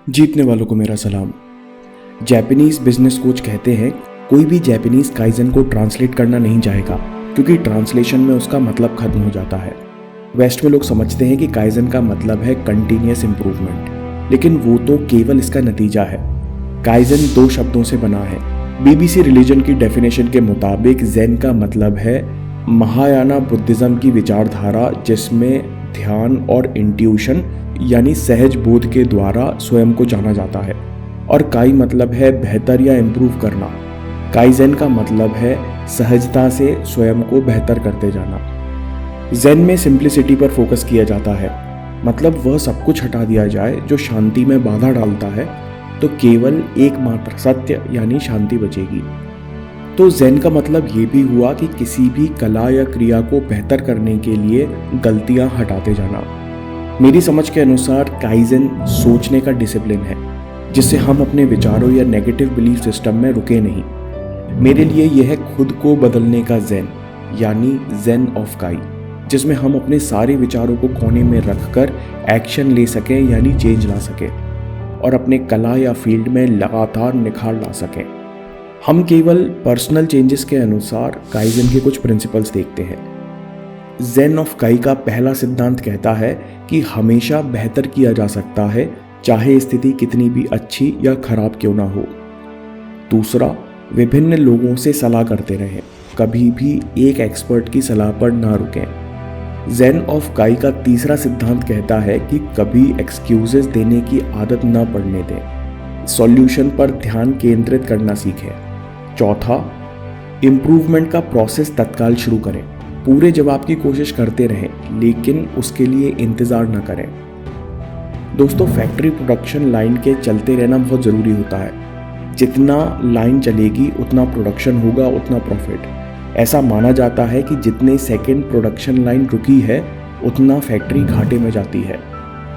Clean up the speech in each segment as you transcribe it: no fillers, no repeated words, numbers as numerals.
जीतने वालों को मेरा सलाम। जापानीज बिजनेस कोच कहते हैं कोई भी जापानीज काइजन को ट्रांसलेट करना नहीं चाहेगा क्योंकि ट्रांसलेशन में उसका मतलब खत्म हो जाता है। वेस्ट में लोग समझते हैं कि काइजन का मतलब है कंटिन्यूअस इंप्रूवमेंट, लेकिन वो तो केवल इसका नतीजा है। काइजन 2 शब्दों से बना है। बीबीसी रिलीजन की डेफिनेशन के मुताबिक ज़ेन का मतलब है महायाना बुद्धिज्म की विचारधारा जिसमें ध्यान और इंट्यूशन यानी सहज बोध के द्वारा स्वयं को जाना जाता है, और काई मतलब है बेहतर या इम्प्रूव करना। काइज़ेन का मतलब है सहजता से स्वयं को बेहतर करते जाना। ज़ेन में सिंप्लिसिटी पर फोकस किया जाता है, मतलब वह सब कुछ हटा दिया जाए जो शांति में बाधा डालता है, तो केवल एकमात्र सत्य यानी शांति बचेगी। तो ज़ेन का मतलब ये भी हुआ कि किसी भी कला या क्रिया को बेहतर करने के लिए गलतियां हटाते जाना। मेरी समझ के अनुसार काइजन सोचने का डिसिप्लिन है जिससे हम अपने विचारों या नेगेटिव बिलीफ सिस्टम में रुके नहीं। मेरे लिए यह है खुद को बदलने का ज़ेन यानी ज़ेन ऑफ काई, जिसमें हम अपने सारे विचारों को कोने में रखकर एक्शन ले सकें यानी चेंज ला सकें और अपने कला या फील्ड में लगातार निखार ला सकें। हम केवल पर्सनल चेंजेस के अनुसार काइजन के कुछ प्रिंसिपल्स देखते हैं। ज़ेन ऑफ काई का पहला सिद्धांत कहता है कि हमेशा बेहतर किया जा सकता है, चाहे स्थिति कितनी भी अच्छी या खराब क्यों ना हो। दूसरा, विभिन्न लोगों से सलाह करते रहें, कभी भी एक एक्सपर्ट की सलाह पर ना रुकें। ज़ेन ऑफ काई का तीसरा सिद्धांत कहता है कि कभी एक्सक्यूजेस देने की आदत ना पड़ने दें, सॉल्यूशन पर ध्यान केंद्रित करना सीखें। चौथा, इम्प्रूवमेंट का प्रोसेस तत्काल शुरू करें, पूरे जवाब की कोशिश करते रहें लेकिन उसके लिए इंतज़ार न करें। दोस्तों, फैक्ट्री प्रोडक्शन लाइन के चलते रहना बहुत ज़रूरी होता है। जितना लाइन चलेगी उतना प्रोडक्शन होगा, उतना प्रॉफिट। ऐसा माना जाता है कि जितने सेकंड प्रोडक्शन लाइन रुकी है उतना फैक्ट्री घाटे में जाती है।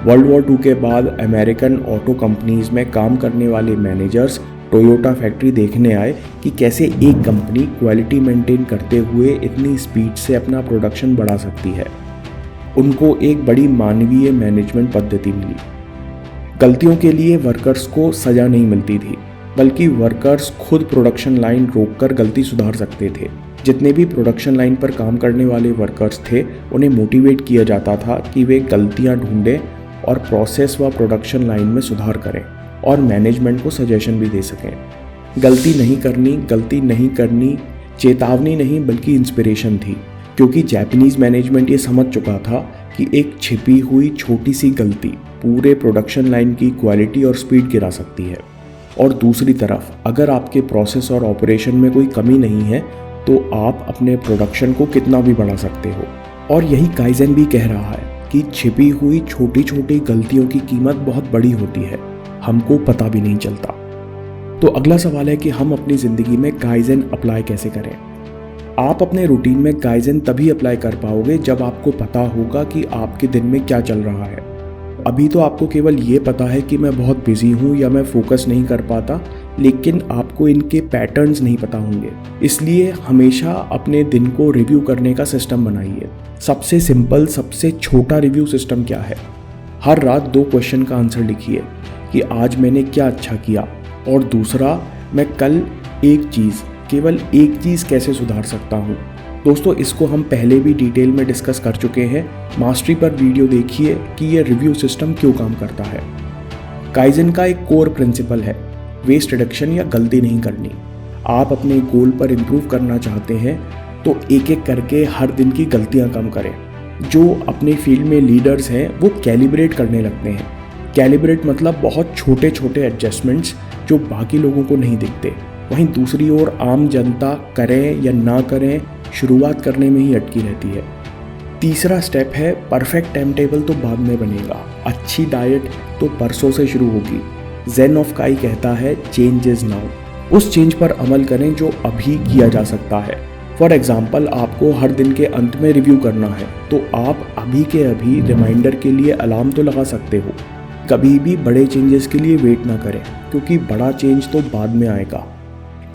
वर्ल्ड वॉर 2 के बाद अमेरिकन ऑटो कंपनीज में काम करने वाले मैनेजर्स टोयोटा फैक्ट्री देखने आए कि कैसे एक कंपनी क्वालिटी मेंटेन करते हुए इतनी स्पीड से अपना प्रोडक्शन बढ़ा सकती है। उनको एक बड़ी मानवीय मैनेजमेंट पद्धति मिली। गलतियों के लिए वर्कर्स को सज़ा नहीं मिलती थी, बल्कि वर्कर्स खुद प्रोडक्शन लाइन रोककर गलती सुधार सकते थे। जितने भी प्रोडक्शन लाइन पर काम करने वाले वर्कर्स थे उन्हें मोटिवेट किया जाता था कि वे गलतियां ढूंढें और प्रोसेस व प्रोडक्शन लाइन में सुधार करें और मैनेजमेंट को सजेशन भी दे सकें। गलती नहीं करनी चेतावनी नहीं बल्कि इंस्पिरेशन थी, क्योंकि जापानीज मैनेजमेंट ये समझ चुका था कि एक छिपी हुई छोटी सी गलती पूरे प्रोडक्शन लाइन की क्वालिटी और स्पीड गिरा सकती है। और दूसरी तरफ अगर आपके प्रोसेस और ऑपरेशन में कोई कमी नहीं है तो आप अपने प्रोडक्शन को कितना भी बढ़ा सकते हो। और यही काइजन भी कह रहा है कि छिपी हुई छोटी छोटी गलतियों की कीमत बहुत बड़ी होती है, हमको पता भी नहीं चलता। तो अगला सवाल है कि हम अपनी ज़िंदगी में काइजन अप्लाई कैसे करें। आप अपने रूटीन में काइजन तभी अप्लाई कर पाओगे जब आपको पता होगा कि आपके दिन में क्या चल रहा है। अभी तो आपको केवल ये पता है कि मैं बहुत बिजी हूँ या मैं फोकस नहीं कर पाता, लेकिन आपको इनके पैटर्न्स नहीं पता होंगे। इसलिए हमेशा अपने दिन को रिव्यू करने का सिस्टम बनाइए। सबसे सिंपल, सबसे छोटा रिव्यू सिस्टम क्या है? हर रात 2 क्वेश्चन का आंसर लिखिए कि आज मैंने क्या अच्छा किया, और दूसरा, मैं कल केवल एक चीज़ कैसे सुधार सकता हूँ। दोस्तों, इसको हम पहले भी डिटेल में डिस्कस कर चुके हैं। मास्टरी पर वीडियो देखिए कि ये रिव्यू सिस्टम क्यों काम करता है। काइजन का एक कोर प्रिंसिपल है वेस्ट रिडक्शन या गलती नहीं करनी। आप अपने गोल पर इम्प्रूव करना चाहते हैं तो एक एक करके हर दिन की गलतियां कम करें। जो अपने फील्ड में लीडर्स हैं वो कैलिब्रेट करने लगते हैं। कैलिब्रेट मतलब बहुत छोटे छोटे एडजस्टमेंट्स जो बाकी लोगों को नहीं दिखते। वहीं दूसरी ओर आम जनता करें या ना करें, शुरुआत करने में ही अटकी रहती है। तीसरा स्टेप है परफेक्ट टाइम टेबल तो बाद में बनेगा, अच्छी डाइट तो परसों से शुरू होगी। ज़ेन ऑफ काई कहता है चेंज इज नाउ। उस चेंज पर अमल करें जो अभी किया जा सकता है। फॉर एग्जाम्पल, आपको हर दिन के अंत में रिव्यू करना है तो आप अभी के अभी रिमाइंडर के लिए अलार्म तो लगा सकते हो। कभी भी बड़े चेंजेस के लिए वेट ना करें, क्योंकि बड़ा चेंज तो बाद में आएगा।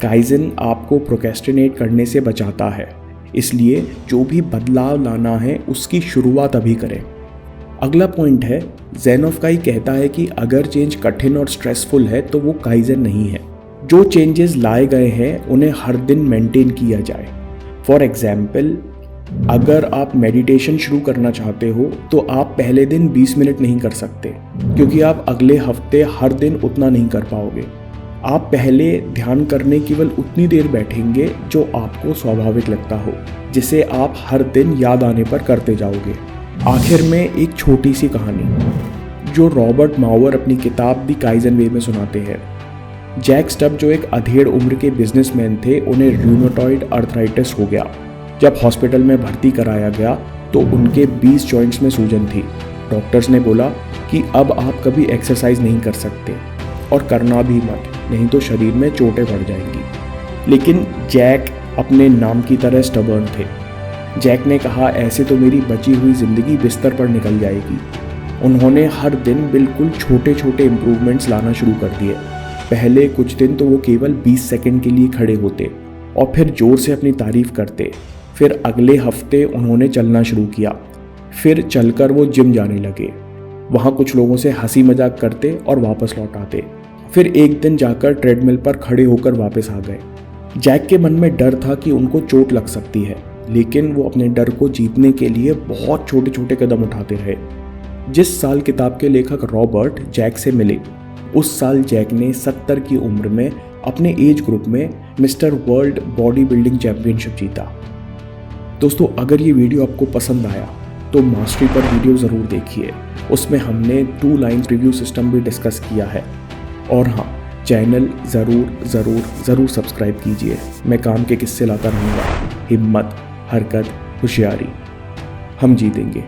काइजन आपको प्रोक्रेस्टिनेट करने से बचाता है, इसलिए जो भी बदलाव लाना है उसकी शुरुआत अभी करें। अगला पॉइंट है, ज़ेनोफ़ कहता है कि अगर चेंज कठिन और स्ट्रेसफुल है तो वो काइजन नहीं है। जो चेंजेस लाए गए हैं उन्हें हर दिन मेंटेन किया जाए। फॉर एग्जाम्पल, अगर आप मेडिटेशन शुरू करना चाहते हो तो आप पहले दिन 20 मिनट नहीं कर सकते, क्योंकि आप अगले हफ्ते हर दिन उतना नहीं कर पाओगे। आप पहले ध्यान करने केवल उतनी देर बैठेंगे जो आपको स्वाभाविक लगता हो, जिसे आप हर दिन याद आने पर करते जाओगे। आखिर में एक छोटी सी कहानी जो रॉबर्ट मावर अपनी किताब द काइजन वे में सुनाते हैं। जैक स्टब, जो एक अधेड़ उम्र के बिजनेसमैन थे, उन्हें रूमेटॉइड अर्थराइटिस हो गया। जब हॉस्पिटल में भर्ती कराया गया तो उनके 20 जॉइंट्स में सूजन थी। डॉक्टर्स ने बोला कि अब आप कभी एक्सरसाइज नहीं कर सकते और करना भी मत, नहीं तो शरीर में चोटें पड़ जाएंगी। लेकिन जैक अपने नाम की तरह स्टबर्न थे। जैक ने कहा, ऐसे तो मेरी बची हुई ज़िंदगी बिस्तर पर निकल जाएगी। उन्होंने हर दिन बिल्कुल छोटे छोटे इम्प्रूवमेंट्स लाना शुरू कर दिए। पहले कुछ दिन तो वो केवल 20 सेकंड के लिए खड़े होते और फिर ज़ोर से अपनी तारीफ करते। फिर अगले हफ्ते उन्होंने चलना शुरू किया। फिर चलकर वो जिम जाने लगे। वहाँ कुछ लोगों से हंसी मजाक करते और वापस लौट आते। फिर एक दिन जाकर ट्रेडमिल पर खड़े होकर वापस आ गए। जैक के मन में डर था कि उनको चोट लग सकती है, लेकिन वो अपने डर को जीतने के लिए बहुत छोटे छोटे कदम उठाते रहे। जिस साल किताब के लेखक रॉबर्ट जैक से मिले, उस साल जैक ने 70 की उम्र में अपने एज ग्रुप में mister world body building championship जीता। दोस्तों, अगर ये वीडियो आपको पसंद आया तो मास्टरी पर वीडियो ज़रूर देखिए। उसमें हमने 2 लाइन रिव्यू सिस्टम भी डिस्कस किया है। और हाँ, चैनल ज़रूर सब्सक्राइब कीजिए। मैं काम के किस्से लाता रहूँगा। हिम्मत, हरकत, होशियारी, हम जीतेंगे।